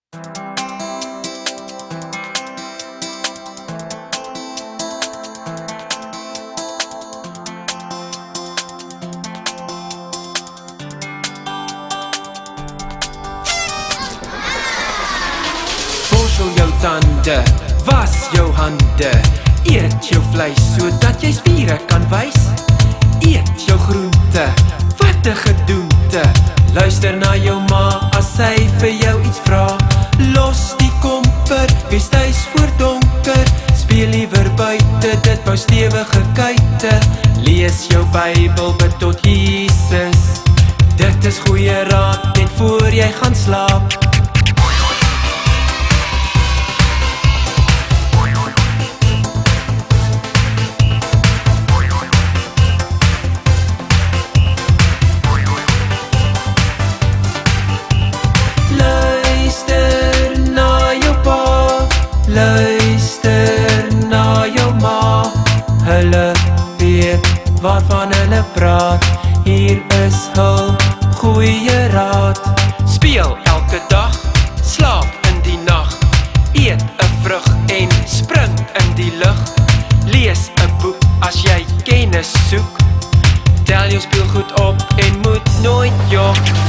Borsel jou tande, was jou hande, eet jou vleis sodat jy spiere kan wys. Eet jou groente, wat 'n gedoente. Luister na jou ma as sy vir jou iets vra. Los die komper, wees tuis voor donker. Speel liewer buite, dit bou stewige kuite. Lees jou Bybel, bid tot Jesus. Dit is goeie raad net voor jy gaan slaap. Luister na jou ma, hulle weet waarvan hulle praat. Hier is hul goeie raad. Speel elke dag, slaap in die nag. Eet 'n vrug en spring in die lug. Lees 'n boek as jy kennis soek. Tel jou speelgoed op en moet nooit jok.